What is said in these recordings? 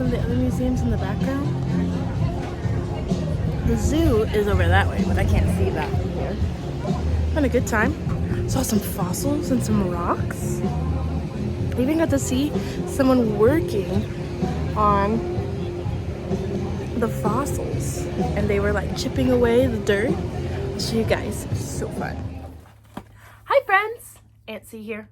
some of the other museums in the background. The zoo is over that way, but I can't see that from here. Had a good time. Saw some fossils and some rocks. I even got to see someone working on the fossils, and they were like chipping away the dirt. I'll show you guys. It's so fun. Hi friends, Aunt C here.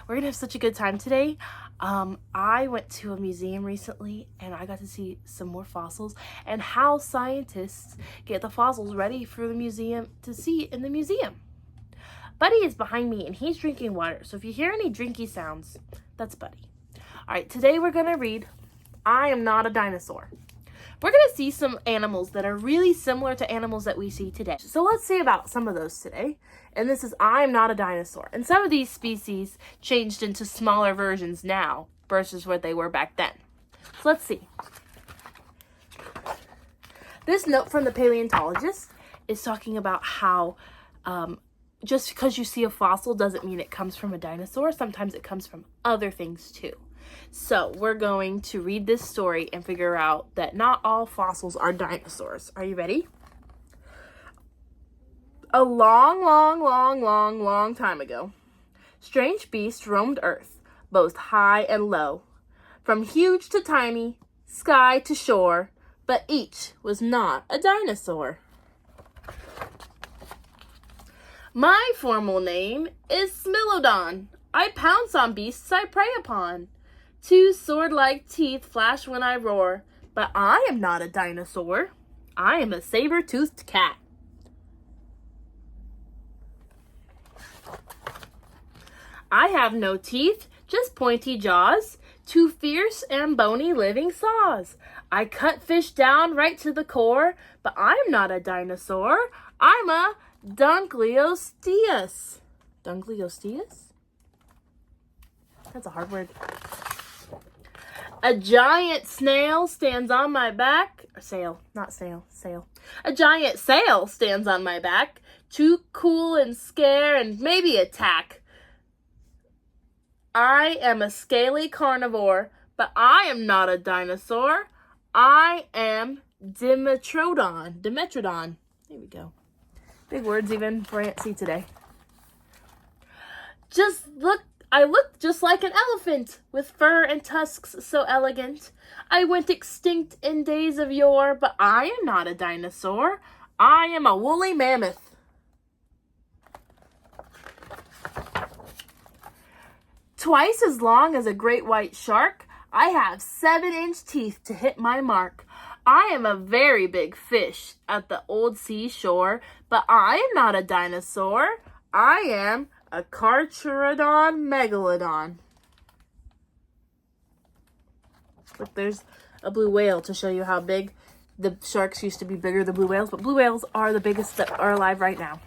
We're gonna have such a good time today. I went to a museum recently and I got to see some more fossils and how scientists get the fossils ready for the museum to see in the museum. Buddy is behind me and he's drinking water, so if you hear any drinky sounds, that's Buddy. All right, today we're gonna read I Am Not a Dinosaur. We're gonna see some animals that are really similar to animals that we see today. So let's see about some of those today. And this is I Am Not a Dinosaur. And some of these species changed into smaller versions now versus what they were back then. So let's see. This note from the paleontologist is talking about how just because you see a fossil doesn't mean it comes from a dinosaur. Sometimes it comes from other things too. So we're going to read this story and figure out that not all fossils are dinosaurs. Are you ready? A long time ago, strange beasts roamed Earth, both high and low, from huge to tiny, sky to shore, but each was not a dinosaur. My formal name is Smilodon. I pounce on beasts I prey upon. 2 sword-like teeth flash when I roar, but I am not a dinosaur. I am a saber-toothed cat. I have no teeth, just pointy jaws, 2 fierce and bony living saws. I cut fish down right to the core, but I am not a dinosaur. I'm a Dunkleosteus. Dunkleosteus? That's a hard word. A giant snail stands on my back. Sail, not snail, sail. A giant sail stands on my back. Too cool and scare and maybe attack. I am a scaly carnivore, but I am not a dinosaur. I am Dimetrodon. Dimetrodon. There we go. Big words even for Aunt C today. I look just like an elephant, with fur and tusks so elegant. I went extinct in days of yore, but I am not a dinosaur. I am a woolly mammoth. Twice as long as a great white shark, I have 7-inch teeth to hit my mark. I am a very big fish at the old seashore, but I am not a dinosaur. I am a Carcharodon megalodon. Look, there's a blue whale to show you how big. The sharks used to be bigger than blue whales, but blue whales are the biggest that are alive right now.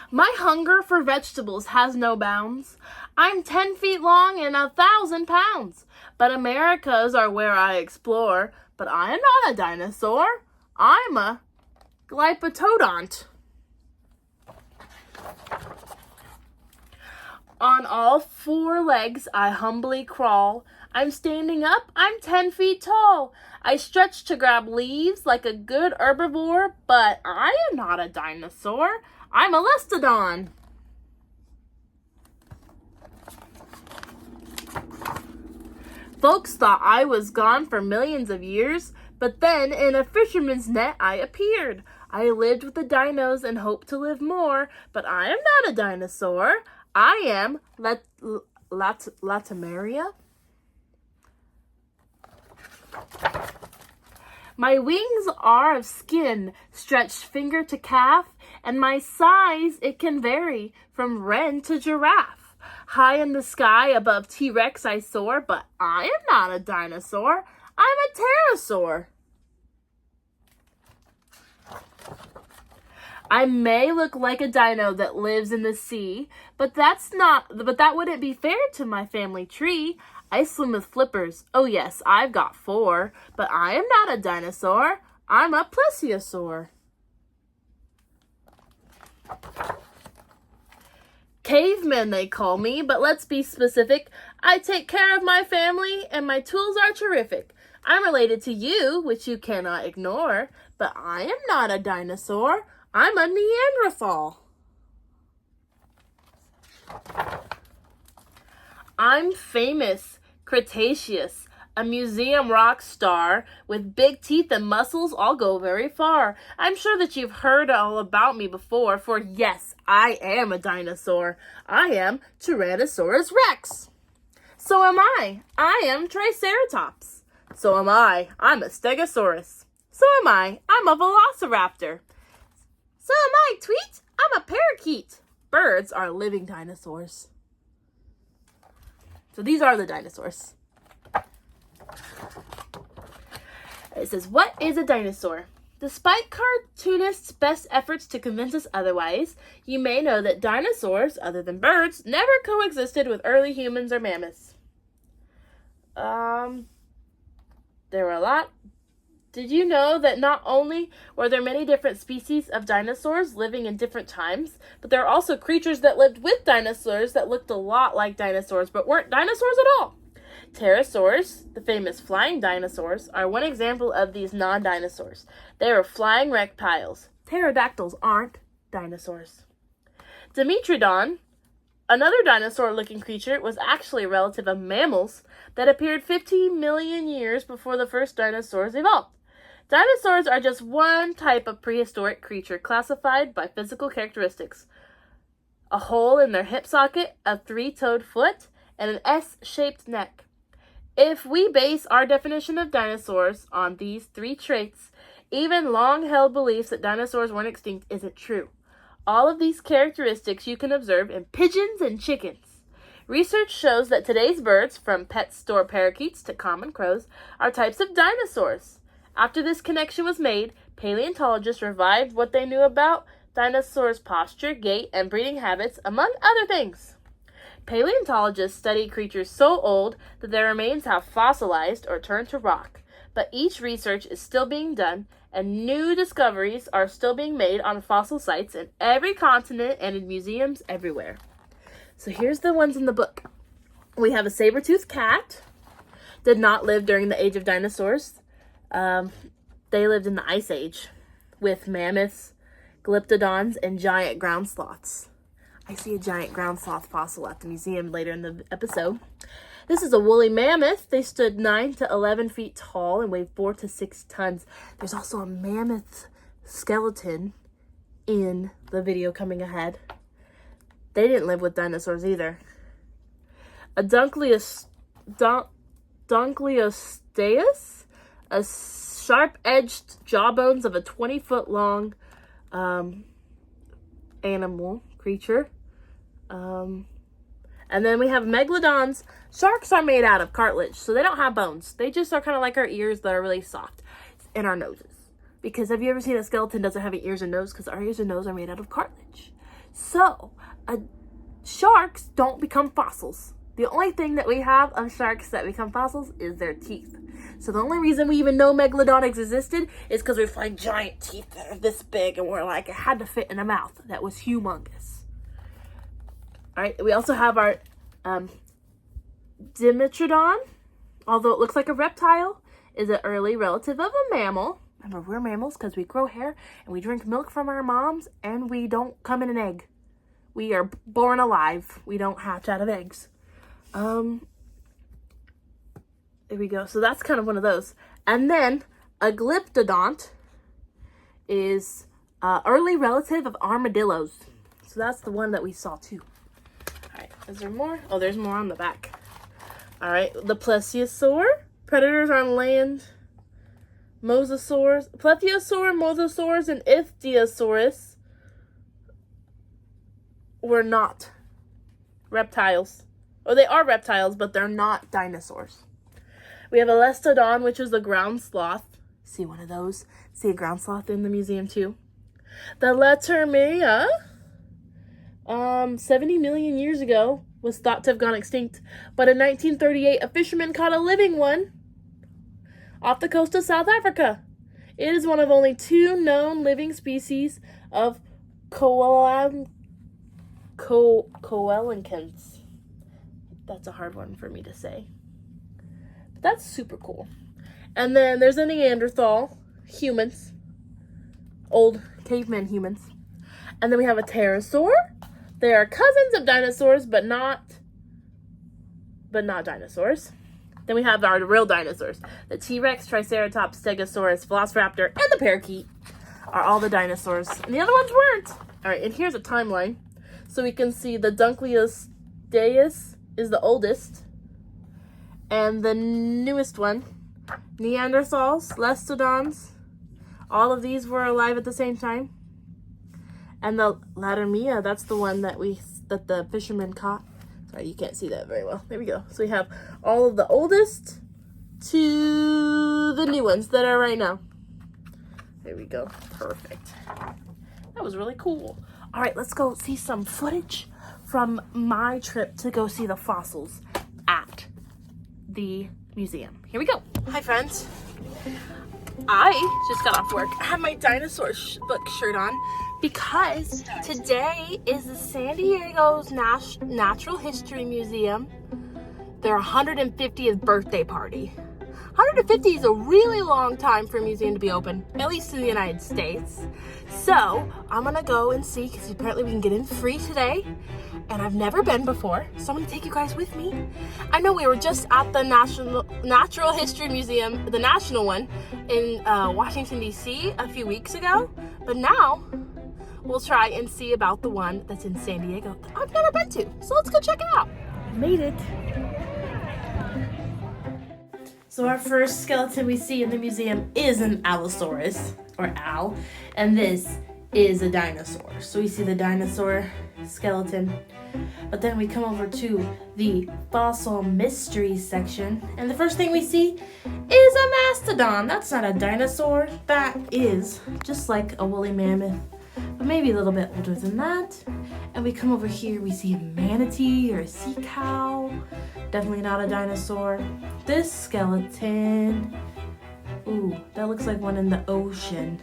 My hunger for vegetables has no bounds. I'm 10 feet long and 1,000 pounds. But Americas are where I explore. But I am not a dinosaur. I'm a Glyptodont. On all 4 legs I humbly crawl. I'm standing up, I'm 10 feet tall. I stretch to grab leaves like a good herbivore, but I am not a dinosaur. I'm a Lestodon. Folks thought I was gone for millions of years, but then in a fisherman's net I appeared. I lived with the dinos and hope to live more, but I am not a dinosaur. I am Latimeria. My wings are of skin, stretched finger to calf, and my size, it can vary from wren to giraffe. High in the sky above T-Rex I soar, but I am not a dinosaur. I'm a pterosaur. I may look like a dino that lives in the sea, but that wouldn't be fair to my family tree. I swim with flippers. Oh yes, I've got 4, but I am not a dinosaur. I'm a plesiosaur. Caveman they call me, but let's be specific. I take care of my family, and my tools are terrific. I'm related to you, which you cannot ignore, but I am not a dinosaur. I'm a Neanderthal. I'm famous, Cretaceous, a museum rock star with big teeth and muscles. I'll go very far. I'm sure that you've heard all about me before, for yes, I am a dinosaur. I am Tyrannosaurus Rex. So am I. I am Triceratops. So am I. I'm a Stegosaurus. So am I. I'm a Velociraptor. So am I, Tweet. I'm a parakeet. Birds are living dinosaurs. So these are the dinosaurs. It says, what is a dinosaur? Despite cartoonists' best efforts to convince us otherwise, you may know that dinosaurs, other than birds, never coexisted with early humans or mammoths. There were a lot. Did you know that not only were there many different species of dinosaurs living in different times, but there are also creatures that lived with dinosaurs that looked a lot like dinosaurs, but weren't dinosaurs at all? Pterosaurs, the famous flying dinosaurs, are one example of these non-dinosaurs. They are flying reptiles. Pterodactyls aren't dinosaurs. Dimetrodon, another dinosaur-looking creature, was actually a relative of mammals that appeared 50 million years before the first dinosaurs evolved. Dinosaurs are just one type of prehistoric creature classified by physical characteristics. A hole in their hip socket, a three-toed foot, and an S-shaped neck. If we base our definition of dinosaurs on these three traits, even long-held beliefs that dinosaurs weren't extinct isn't true. All of these characteristics you can observe in pigeons and chickens. Research shows that today's birds, from pet store parakeets to common crows, are types of dinosaurs. After this connection was made, paleontologists revived what they knew about dinosaurs' posture, gait, and breeding habits, among other things. Paleontologists study creatures so old that their remains have fossilized or turned to rock, but each research is still being done, and new discoveries are still being made on fossil sites in every continent and in museums everywhere. So here's the ones in the book. We have a saber-toothed cat. Did not live during the age of dinosaurs. They lived in the Ice Age with mammoths, glyptodons, and giant ground sloths. I see a giant ground sloth fossil at the museum later in the episode. This is a woolly mammoth. They stood 9 to 11 feet tall and weighed 4 to 6 tons. There's also a mammoth skeleton in the video coming ahead. They didn't live with dinosaurs either. A Dunkleosteus, a sharp-edged jawbones of a 20-foot-long animal creature. And then we have megalodons. Sharks are made out of cartilage, so they don't have bones. They just are kind of like our ears that are really soft, and our noses. Because have you ever seen a skeleton doesn't have ears and nose? Because our ears and nose are made out of cartilage. So, sharks don't become fossils. The only thing that we have of sharks that become fossils is their teeth. So the only reason we even know megalodons existed is because we find giant teeth that are this big, and we're like, it had to fit in a mouth that was humongous. All right, we also have our Dimetrodon, although it looks like a reptile, is an early relative of a mammal. Remember, we're mammals because we grow hair and we drink milk from our moms, and we don't come in an egg. We are born alive. We don't hatch out of eggs. There we go. So that's kind of one of those. And then a glyptodont is an early relative of armadillos. So that's the one that we saw too. All right, is there more? Oh, there's more on the back. All right, the plesiosaur, predators on land, plesiosaur, mosasaurs, and ichthyosaurus were not reptiles. Or they are reptiles, but they're not dinosaurs. We have a lestodon, which is the ground sloth. See one of those? See a ground sloth in the museum too. The Latermea, 70 million years ago, was thought to have gone extinct. But in 1938, a fisherman caught a living one off the coast of South Africa. It is one of only 2 known living species of coelacanths. That's a hard one for me to say. But that's super cool. And then there's a Neanderthal, humans, old caveman humans. And then we have a pterosaur. They are cousins of dinosaurs, but not dinosaurs. Then we have our real dinosaurs. The T-Rex, Triceratops, Stegosaurus, Velociraptor, and the parakeet are all the dinosaurs. And the other ones weren't. All right, and here's a timeline. So we can see the Dunkleosteus is the oldest. And the newest one, Neanderthals, Lestodons, all of these were alive at the same time. And the Latermia, that's the one that the fishermen caught. Sorry, you can't see that very well. There we go. So we have all of the oldest to the new ones that are right now. There we go. Perfect. That was really cool. All right, let's go see some footage from my trip to go see the fossils at the museum. Here we go. Hi, friends. I just got off work. I have my dinosaur book shirt on because today is the San Diego's Natural History Museum, their 150th birthday party. 150 is a really long time for a museum to be open, at least in the United States. So I'm gonna go and see, because apparently we can get in free today, and I've never been before, so I'm gonna take you guys with me. I know we were just at the Natural History Museum, the national one, in Washington, D.C. a few weeks ago, but now we'll try and see about the one that's in San Diego that I've never been to. So let's go check it out. Made it. So our first skeleton we see in the museum is an Allosaurus, or Al, and this is a dinosaur. So we see the dinosaur skeleton, but then we come over to the fossil mystery section, and the first thing we see is a mastodon. That's not a dinosaur. That is just like a woolly mammoth, but maybe a little bit older than that. And we come over here, we see a manatee or a sea cow. Definitely not a dinosaur. This skeleton, ooh, that looks like one in the ocean.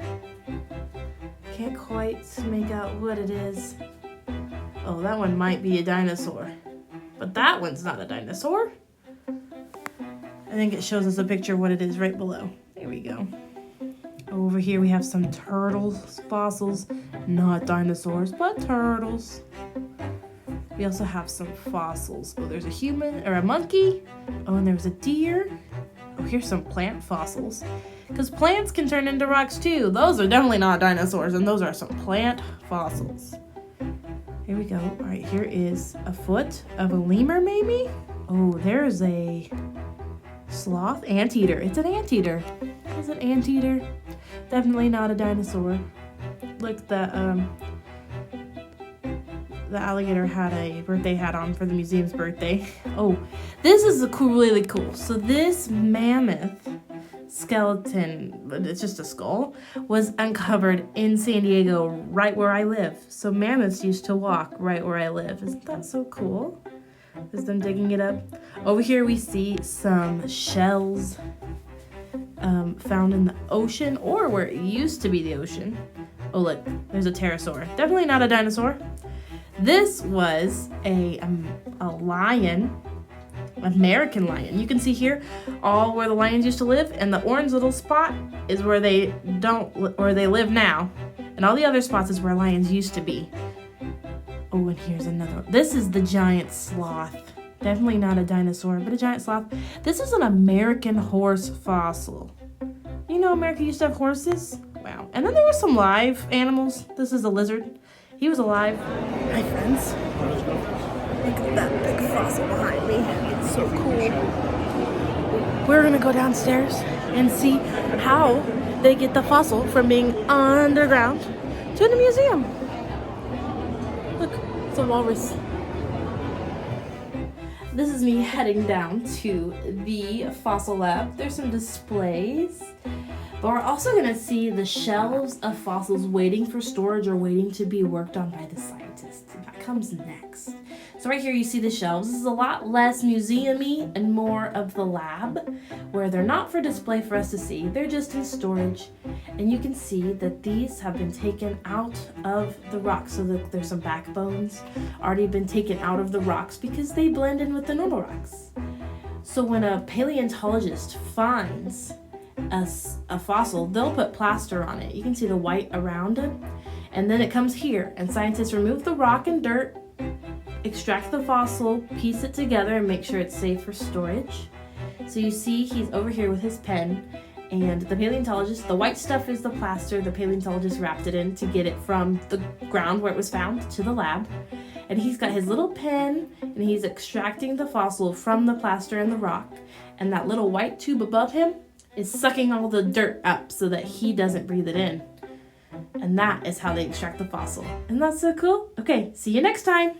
Can't quite make out what it is. Oh, that one might be a dinosaur, but that one's not a dinosaur. I think it shows us a picture of what it is right below. There we go. Over here we have some turtles fossils, not dinosaurs, but turtles. We also have some fossils. Oh, there's a human or a monkey. Oh, and there's a deer. Oh, here's some plant fossils. Because plants can turn into rocks too. Those are definitely not dinosaurs, and those are some plant fossils. Here we go. All right, here is a foot of a lemur, maybe? Oh, there's a sloth anteater. It's an anteater. It's an anteater. Definitely not a dinosaur. Look, the alligator had a birthday hat on for the museum's birthday. Oh, this is really cool. So this mammoth skeleton, but it's just a skull, was uncovered in San Diego, right where I live. So mammoths used to walk right where I live. Isn't that so cool? Is them digging it up. Over here we see some shells found in the ocean, or where it used to be the ocean. Oh look, there's a pterosaur. Definitely not a dinosaur. This was a lion, American lion. You can see here all where the lions used to live, and the orange little spot is where they live now, and all the other spots is where lions used to be. Oh, and here's another one. This is the giant sloth. Definitely not a dinosaur, but a giant sloth. This is an American horse fossil. You know, America used to have horses. Wow. And then there were some live animals. This is a lizard. He was alive. Hi, friends. Look at that big fossil behind me. It's so cool. We're gonna go downstairs and see how they get the fossil from being underground to the museum. Look, it's a walrus. This is me heading down to the fossil lab. There's some displays, but we're also gonna see the shelves of fossils waiting for storage or waiting to be worked on by the scientists. That comes next. So right here you see the shelves. This is a lot less museum-y and more of the lab, where they're not for display for us to see. They're just in storage. And you can see that these have been taken out of the rocks. So that there's some backbones already been taken out of the rocks because they blend in with the normal rocks. So when a paleontologist finds a fossil, they'll put plaster on it. You can see the white around it. And then it comes here, and scientists remove the rock and dirt, extract the fossil, piece it together, and make sure it's safe for storage. So you see he's over here with his pen, and the paleontologist, the white stuff is the plaster, the paleontologist wrapped it in to get it from the ground where it was found to the lab. And he's got his little pen, and he's extracting the fossil from the plaster and the rock. And that little white tube above him is sucking all the dirt up so that he doesn't breathe it in. And that is how they extract the fossil. Isn't that so cool? Okay, see you next time.